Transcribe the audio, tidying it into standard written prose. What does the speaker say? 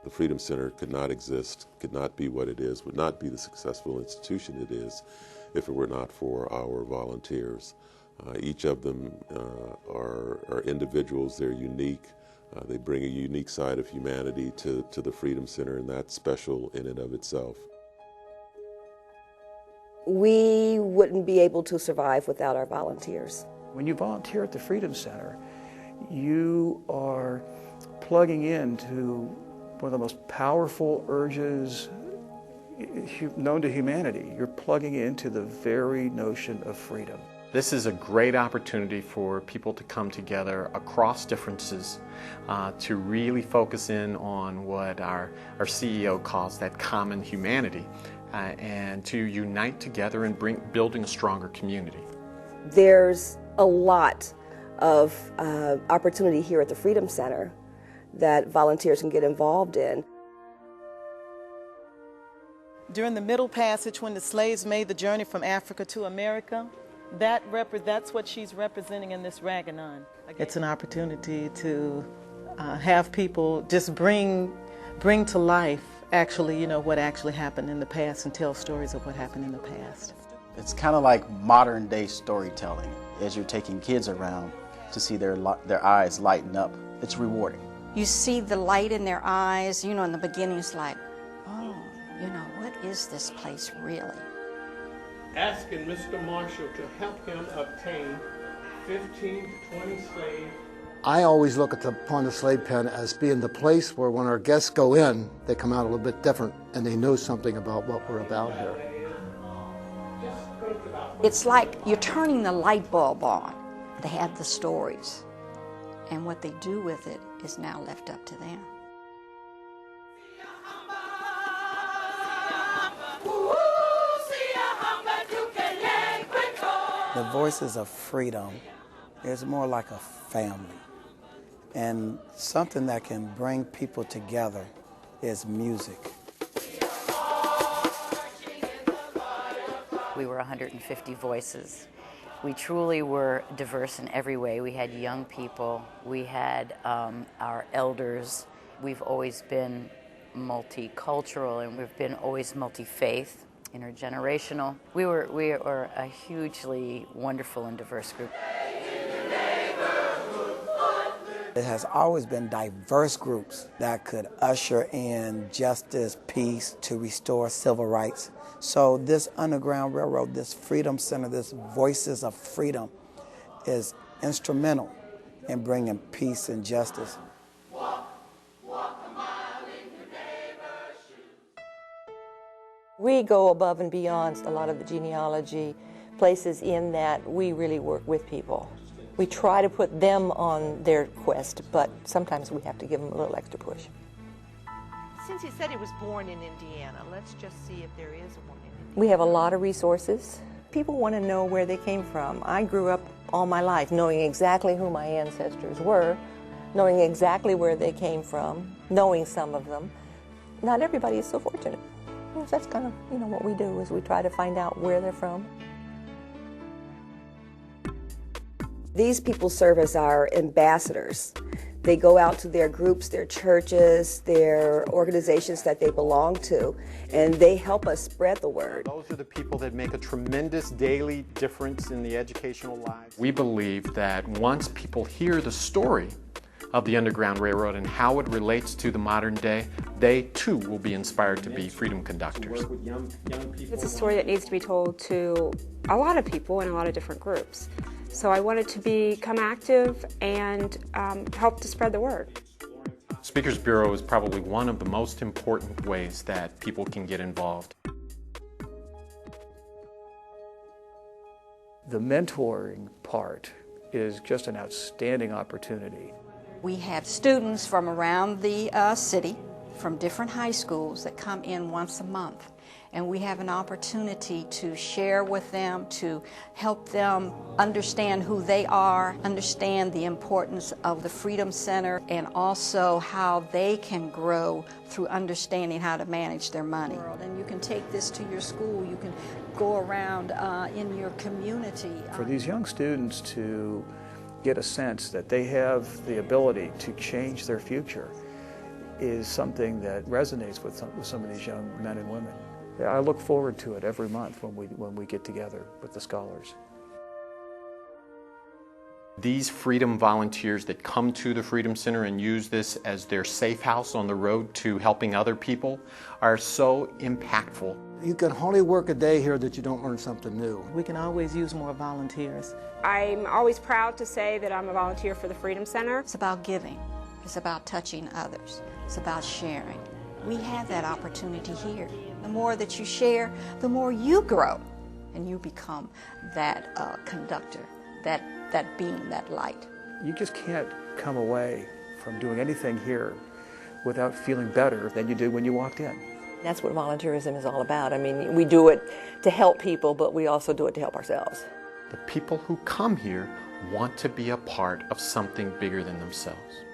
The Freedom Center could not exist, could not be what it is, would not be the successful institution it is if it were not for our volunteers. Each of them are individuals, they're unique, they bring a unique side of humanity to the Freedom Center, and that's special in and of itself. We wouldn't be able to survive without our volunteers. When you volunteer at the Freedom Center, you are plugging into one of the most powerful urges known to humanity. You're plugging into the very notion of freedom. This is a great opportunity for people to come together across differences to really focus in on what our CEO calls that common humanity and to unite together and building a stronger community. There's a lot of opportunity here at the Freedom Center that volunteers can get involved in. During the Middle Passage, when the slaves made the journey from Africa to America, that's what she's representing in this Raganon. It's an opportunity to have people just bring to life actually, what actually happened in the past and tell stories of what happened in the past. It's kind of like modern day storytelling. As you're taking kids around to see their eyes lighten up, it's rewarding. You see the light in their eyes, in the beginning it's like, oh, what is this place really? Asking Mr. Marshall to help him obtain 15 to 20 slaves. I always look upon the slave pen as being the place where when our guests go in, they come out a little bit different and they know something about what we're about here. It's like you're turning the light bulb on. They have the stories, and what they do with it is now left up to them. The Voices of Freedom is more like a family, and something that can bring people together is music. We were 150 voices. We truly were diverse in every way. We had young people, we had our elders. We've always been multicultural, and we've been always multi-faith, intergenerational. We are a hugely wonderful and diverse group. It has always been diverse groups that could usher in justice, peace, to restore civil rights. So this Underground Railroad, this Freedom Center, this Voices of Freedom is instrumental in bringing peace and justice. We go above and beyond a lot of the genealogy places in that we really work with people. We try to put them on their quest, but sometimes we have to give them a little extra push. Since he said he was born in Indiana, let's just see if there is one in Indiana. We have a lot of resources. People want to know where they came from. I grew up all my life knowing exactly who my ancestors were, knowing exactly where they came from, knowing some of them. Not everybody is so fortunate. Well, that's kind of, what we do is we try to find out where they're from. These people serve as our ambassadors. They go out to their groups, their churches, their organizations that they belong to, and they help us spread the word. Those are the people that make a tremendous daily difference in the educational lives. We believe that once people hear the story of the Underground Railroad and how it relates to the modern day, they too will be inspired to be freedom conductors. It's a story that needs to be told to a lot of people in a lot of different groups. So I wanted to become active and help to spread the word. Speakers Bureau is probably one of the most important ways that people can get involved. The mentoring part is just an outstanding opportunity. We have students from around the city, from different high schools that come in once a month. And we have an opportunity to share with them, to help them understand who they are, understand the importance of the Freedom Center, and also how they can grow through understanding how to manage their money. And you can take this to your school, you can go around in your community. For these young students to get a sense that they have the ability to change their future, is something that resonates with some of these young men and women. I look forward to it every month when we get together with the scholars. These Freedom volunteers that come to the Freedom Center and use this as their safe house on the road to helping other people are so impactful. You can hardly work a day here that you don't learn something new. We can always use more volunteers. I'm always proud to say that I'm a volunteer for the Freedom Center. It's about giving. It's about touching others. It's about sharing. We have that opportunity here. The more that you share, the more you grow, and you become that conductor, that beam, that light. You just can't come away from doing anything here without feeling better than you did when you walked in. That's what volunteerism is all about. I mean, we do it to help people, but we also do it to help ourselves. The people who come here want to be a part of something bigger than themselves.